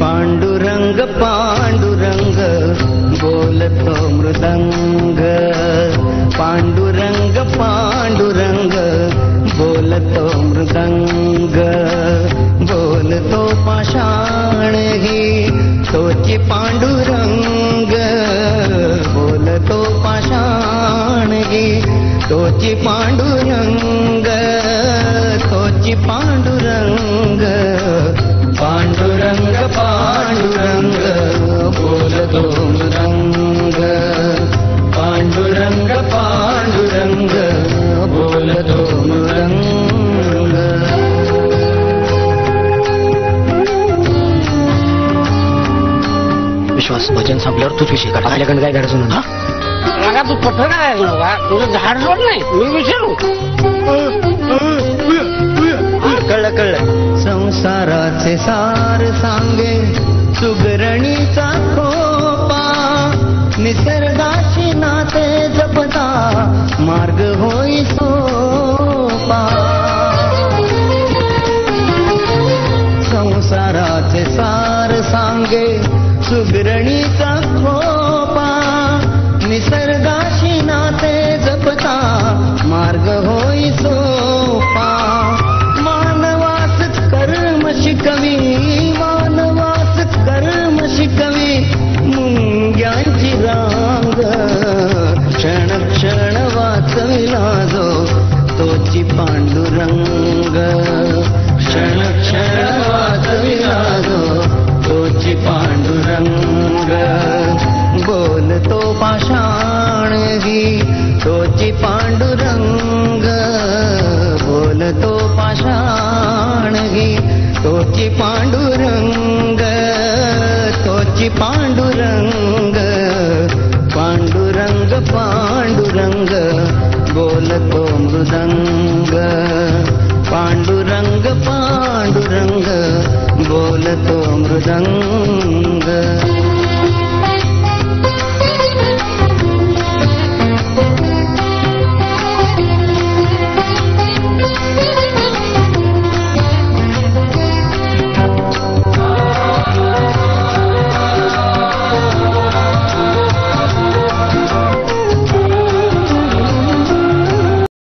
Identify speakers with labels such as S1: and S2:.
S1: पांडुरंग पांडुरंग बोलतो मृदंग पांडुरंग पांडुरंग बोलतो मृदंग बोलतो पाषाण ही तोची पांडुरंग बोलतो पाषाण ही तोची पांडुरंग तोची पांडुरंग पांडुरंग पांडुरंग बोलतो मृदंग पांडुरंग पांडुरंग बोलतो मृदंग
S2: विश्वास भजन संपल्यावर तूच विषय काढ आपल्याकडे काय घडायचं ना
S3: मला तू पत्र करायचं नव्हा तुझं झाड जोड नाही मी विचारू
S1: कळलं कळलं संसाराचे सार सांगे सुगरणीचा खोपा निसर्गाशी नाते जपता मार्ग होई सोपा संसाराचे सार सांगे सुगरणीचा खोपा निसर्गाशी नाते जपता मार्ग होई सोपा शिकवी मानवास कर्म शिकवी मुंग्यांची रांग क्षण क्षण वाचविला जो तोची पांडुरंग क्षण क्षण वाचविला जो तोची पांडुरंग बोलतो पाषाण ही तोची पांडुरंग बोलतो पाषाण ही तोची पांडुरंग तोची पांडुरंग पांडुरंग पांडुरंग बोलतो मृदंग पांडुरंग पांडुरंग बोलतो मृदंग